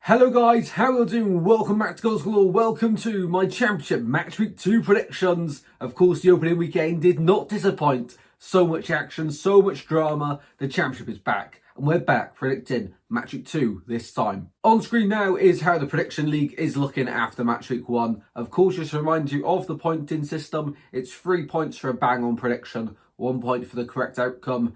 Hello guys, how are you doing? Welcome back to Goals Galore. Welcome to my Championship Match Week 2 predictions. Of course, the opening weekend did not disappoint. So much action, so much drama. The Championship is back. And we're back predicting Match Week 2 this time. On screen now is how the Prediction League is looking after Match Week 1. Of course, just to remind you of the pointing system. It's 3 points for a bang-on prediction, 1 point for the correct outcome.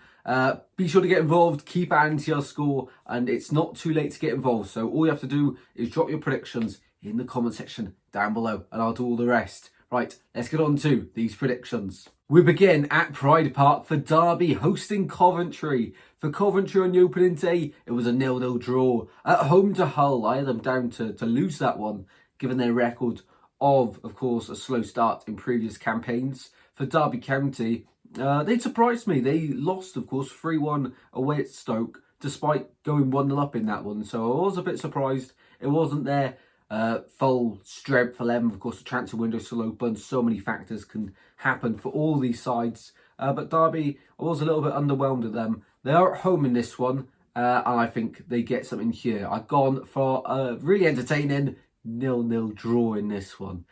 Be sure to get involved, keep adding to your score, and it's not too late to get involved. So all you have to do is drop your predictions in the comment section down below, and I'll do all the rest. Right, let's get on to these predictions. We begin at Pride Park for Derby hosting Coventry. For Coventry on the opening day, it was a 0-0 draw. At home to Hull, I had them down to lose that one, given their record of course, a slow start in previous campaigns. For Derby County, they surprised me. They lost, of course, 3-1 away at Stoke, despite going 1-0 up in that one. So I was a bit surprised. It wasn't their full strength 11. Of course, the transfer window is still open. So many factors can happen for all these sides. But Derby, I was a little bit underwhelmed at them. They are at home in this one, and I think they get something here. I've gone for a really entertaining 0-0 draw in this one.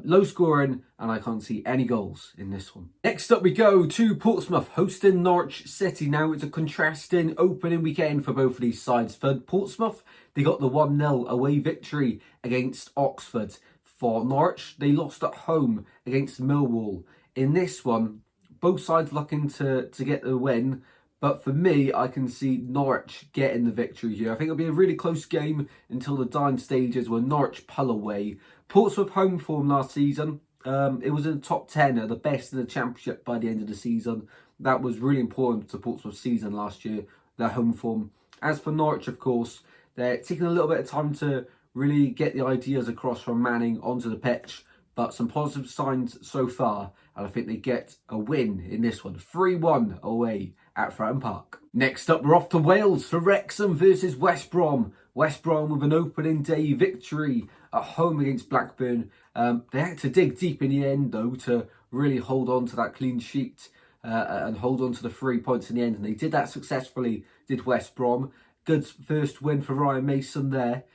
Low scoring, and I can't see any goals in this one. Next up we go to Portsmouth hosting Norwich City. Now it's a contrasting opening weekend for both of these sides. For Portsmouth, they got the 1-0 away victory against Oxford. For Norwich, they lost at home against Millwall. In this one, both sides looking to get the win. But for me, I can see Norwich getting the victory here. I think it'll be a really close game until the dying stages where Norwich pull away. Portsmouth home form last season. It was in the top 10 of the best in the Championship by the end of the season. That was really important to Portsmouth's season last year, their home form. As for Norwich, of course, they're taking a little bit of time to really get the ideas across from Manning onto the pitch. But some positive signs so far, and I think they get a win in this one. 3-1 away at Fratton Park. Next up, we're off to Wales for Wrexham versus West Brom. West Brom with an opening day victory at home against Blackburn. They had to dig deep in the end, though, to really hold on to that clean sheet and hold on to the 3 points in the end. And they did that successfully, did West Brom. Good first win for Ryan Mason there.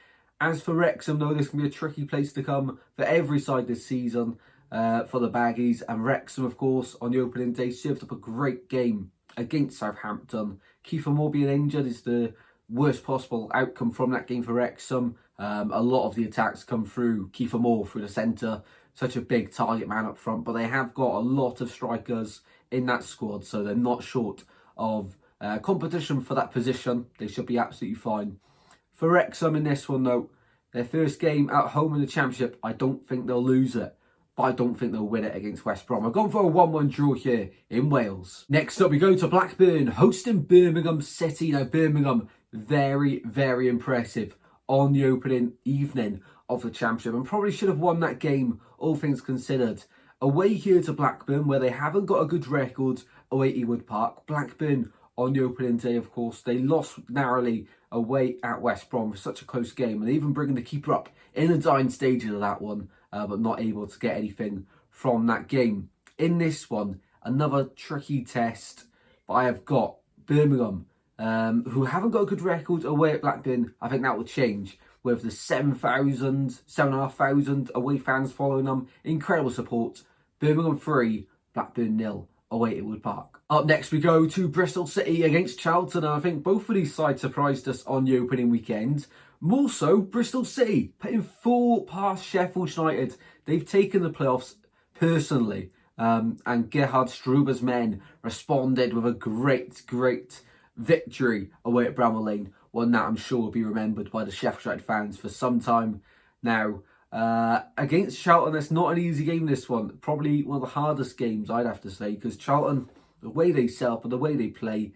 As for Wrexham, though, this can be a tricky place to come for every side this season for the Baggies. And Wrexham, of course, on the opening day, served up a great game against Southampton. Kiefer Moore being injured is the worst possible outcome from that game for Wrexham. A lot of the attacks come through Kiefer Moore through the centre. Such a big target man up front. But they have got a lot of strikers in that squad, so they're not short of competition for that position. They should be absolutely fine. For Wrexham in this one, though, their first game at home in the Championship, I don't think they'll lose it. But I don't think they'll win it against West Brom. I've gone for a 1-1 draw here in Wales. Next up, we go to Blackburn, hosting Birmingham City. Now, Birmingham, very, very impressive on the opening evening of the Championship. And probably should have won that game, all things considered. Away here to Blackburn, where they haven't got a good record away at Ewood Park. Blackburn on the opening day, of course, they lost narrowly away at West Brom for such a close game, and even bringing the keeper up in the dying stages of that one, but not able to get anything from that game. In this one, another tricky test, but I have got Birmingham, who haven't got a good record away at Blackburn. I think that will change with the 7,500 away fans following them. Incredible support. Birmingham 3, Blackburn 0. away at Wood Park. Up next we go to Bristol City against Charlton, and I think both of these sides surprised us on the opening weekend. More so, Bristol City putting 4 past Sheffield United. They've taken the playoffs personally, and Gerhard Struber's men responded with a great victory away at Bramall Lane. One that I'm sure will be remembered by the Sheffield United fans for some time now. Against Charlton, it's not an easy game, this one. Probably one of the hardest games, I'd have to say, because Charlton, the way they set up and the way they play,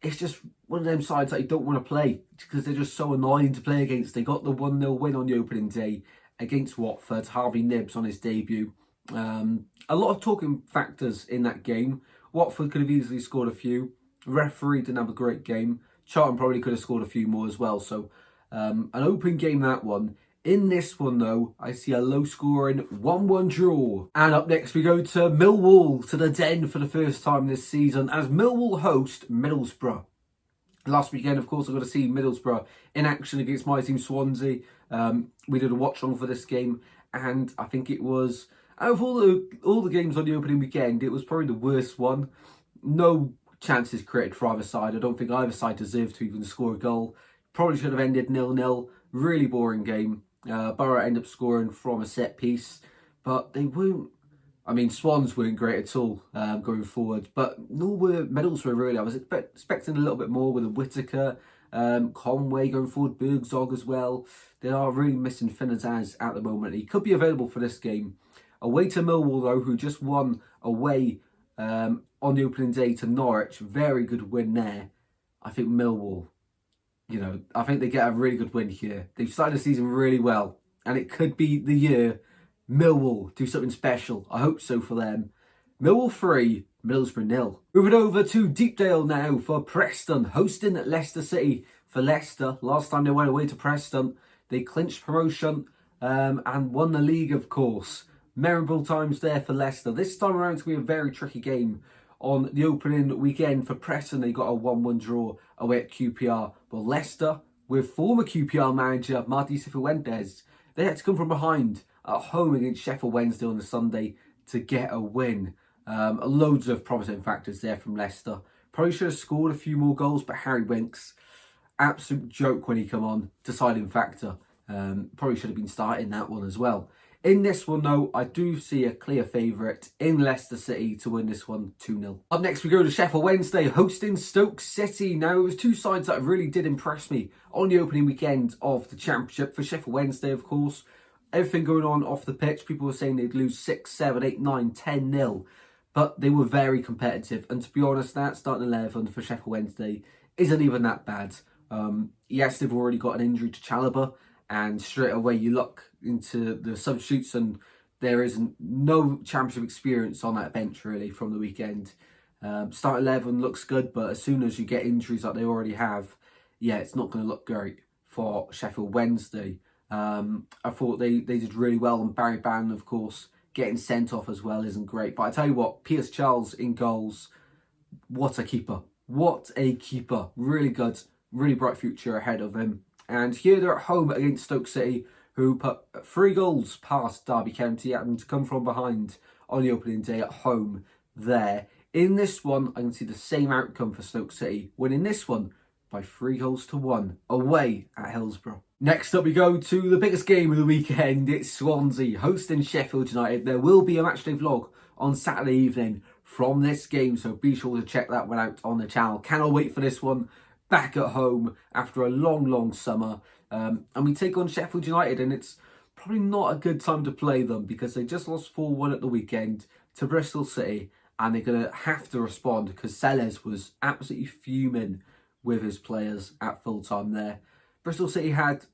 it's just one of them sides that you don't want to play because they're just so annoying to play against. They got the 1-0 win on the opening day against Watford. Harvey Nibbs on his debut. A lot of talking factors in that game. Watford could have easily scored a few. The referee didn't have a great game. Charlton probably could have scored a few more as well. So an open game, that one. In this one, though, I see a low-scoring 1-1 draw. And up next, we go to Millwall, to the Den for the first time this season, as Millwall host Middlesbrough. Last weekend, of course, I got to see Middlesbrough in action against my team, Swansea. We did a watch-along for this game, and I think it was, out of all the games on the opening weekend, it was probably the worst one. No chances created for either side. I don't think either side deserved to even score a goal. Probably should have ended 0-0. Really boring game. Borough ended up scoring from a set piece, but they won't. I mean, Swans weren't great at all going forward, but nor were Middlesbrough really. I was expecting a little bit more with a Whittaker, Conway going forward, Bergzog as well. They are really missing Finazaz at the moment. He could be available for this game. Away to Millwall, though, who just won away on the opening day to Norwich. Very good win there. I think Millwall, I think they get a really good win here. They've started the season really well, and it could be the year Millwall do something special. I hope so for them. Millwall 3, Middlesbrough 0. Moving over to Deepdale now for Preston, hosting Leicester City. For Leicester, last time they went away to Preston, they clinched promotion and won the league, of course. Memorable times there for Leicester. This time around, it's going to be a very tricky game. On the opening weekend for Preston, they got a 1-1 draw away at QPR. But Leicester, with former QPR manager Martí Cifuentes, they had to come from behind at home against Sheffield Wednesday on the Sunday to get a win. Loads of promising factors there from Leicester. Probably should have scored a few more goals, but Harry Winks, absolute joke when he come on, deciding factor. Probably should have been starting that one as well. In this one, though, I do see a clear favourite in Leicester City to win this one 2-0. Up next, we go to Sheffield Wednesday, hosting Stoke City. Now, it was two sides that really did impress me on the opening weekend of the Championship. For Sheffield Wednesday, of course, everything going on off the pitch. People were saying they'd lose 6, 7, 8, 9, 10-0. But they were very competitive. And to be honest, that starting 11 for Sheffield Wednesday isn't even that bad. Yes, they've already got an injury to Chalobah. And straight away you look into the substitutes and there isn't no Championship experience on that bench really from the weekend. Start 11 looks good, but as soon as you get injuries like they already have, yeah, it's not going to look great for Sheffield Wednesday. I thought they did really well, and Barry Bannon, of course, getting sent off as well isn't great. But I tell you what, Piers Charles in goals, what a keeper. What a keeper. Really good, really bright future ahead of him. And here they're at home against Stoke City, who put 3 goals past Derby County, having to come from behind on the opening day at home there. In this one, I can see the same outcome for Stoke City, winning this one by 3-1 away at Hillsborough. Next up, we go to the biggest game of the weekend. It's Swansea hosting Sheffield United. There will be a matchday vlog on Saturday evening from this game, so be sure to check that one out on the channel. Cannot wait for this one. Back at home after a long summer, and we take on Sheffield United, and it's probably not a good time to play them because they just lost 4-1 at the weekend to Bristol City, and they're going to have to respond because Sellers was absolutely fuming with his players at full time there. Bristol City had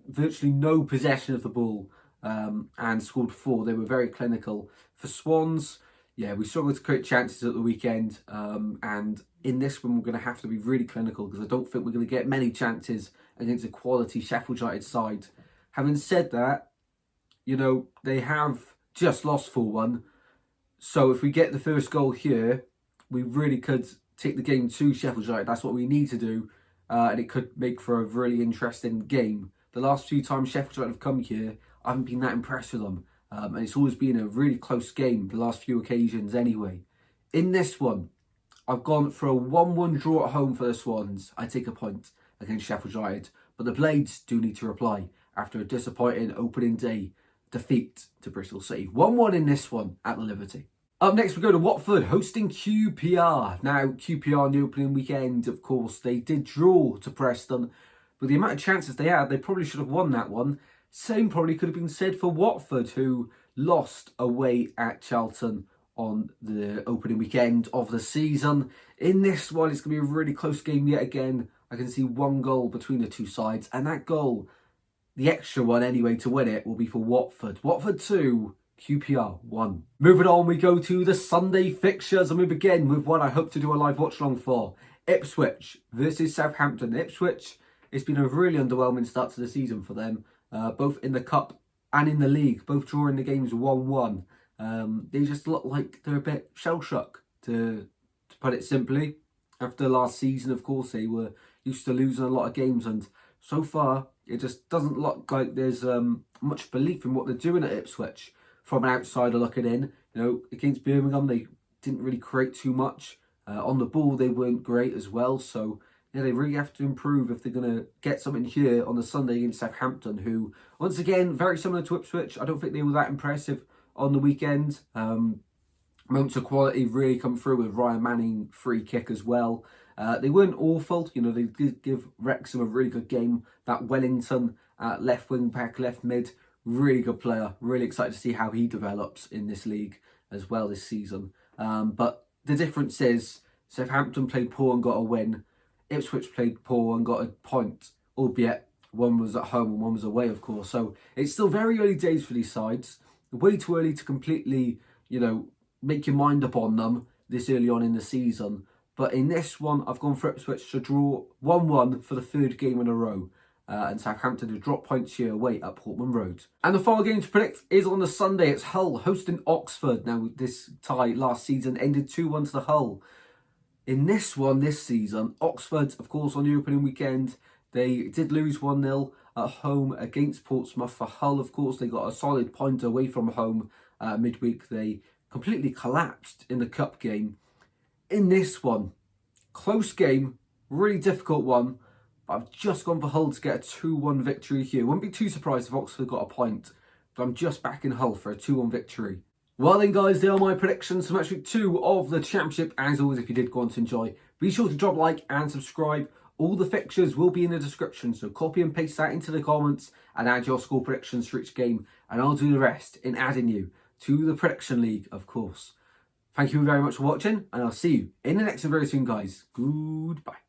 virtually no possession of the ball and scored 4. They were very clinical. For Swans, yeah, we struggled to create chances at the weekend, and in this one we're going to have to be really clinical because I don't think we're going to get many chances against a quality Sheffield United side. Having said that, they have just lost 4-1, so if we get the first goal here, we really could take the game to Sheffield United. That's what we need to do, and it could make for a really interesting game. The last few times Sheffield United have come here, I haven't been that impressed with them. And it's always been a really close game, the last few occasions anyway. In this one, I've gone for a 1-1 draw at home for the Swans. I take a point against Sheffield United, but the Blades do need to reply after a disappointing opening day defeat to Bristol City. 1-1 in this one at the Liberty. Up next, we go to Watford, hosting QPR. Now, QPR on the opening weekend, of course, they did draw to Preston, but the amount of chances they had, they probably should have won that one. Same probably could have been said for Watford, who lost away at Charlton on the opening weekend of the season. In this one, it's going to be a really close game yet again. I can see 1 goal between the two sides, and that goal, the extra one anyway to win it, will be for Watford. Watford 2, QPR 1. Moving on, we go to the Sunday fixtures, and we begin with one I hope to do a live watch along for. Ipswich versus Southampton. Ipswich, it's been a really underwhelming start to the season for them. Both in the Cup and in the League, both drawing the games 1-1. They just look like they're a bit shell-shocked, to put it simply. After last season, of course, they were, used to losing a lot of games, and so far it just doesn't look like there's much belief in what they're doing at Ipswich. From an outsider looking in, against Birmingham they didn't really create too much. On the ball they weren't great as well, so yeah, they really have to improve if they're going to get something here on the Sunday against Southampton, who, once again, very similar to Ipswich. I don't think they were that impressive on the weekend. Moments of quality really come through with Ryan Manning free kick as well. They weren't awful. They did give Wrexham a really good game. That Wellington left wing back, left mid, really good player. Really excited to see how he develops in this league as well this season. But the difference is Southampton played poor and got a win. Ipswich played poor and got a point, albeit one was at home and one was away, of course. So it's still very early days for these sides. Way too early to completely, make your mind up on them this early on in the season. But in this one, I've gone for Ipswich to draw 1-1 for the third game in a row. And Southampton to drop points here away at Portman Road. And the final game to predict is on the Sunday. It's Hull hosting Oxford. Now, this tie last season ended 2-1 to the Hull. In this one, this season, Oxford, of course, on the opening weekend, they did lose 1-0 at home against Portsmouth. For Hull, of course, they got a solid point away from home midweek. They completely collapsed in the cup game. In this one, close game, really difficult one, but I've just gone for Hull to get a 2-1 victory here. Wouldn't be too surprised if Oxford got a point, but I'm just backing Hull for a 2-1 victory. Well then guys, they are my predictions for match week 2 of the Championship. As always, if you did go on to enjoy, be sure to drop a like and subscribe. All the fixtures will be in the description, so copy and paste that into the comments and add your score predictions for each game, and I'll do the rest in adding you to the Prediction League, of course. Thank you very much for watching, and I'll see you in the next one very soon, guys. Goodbye.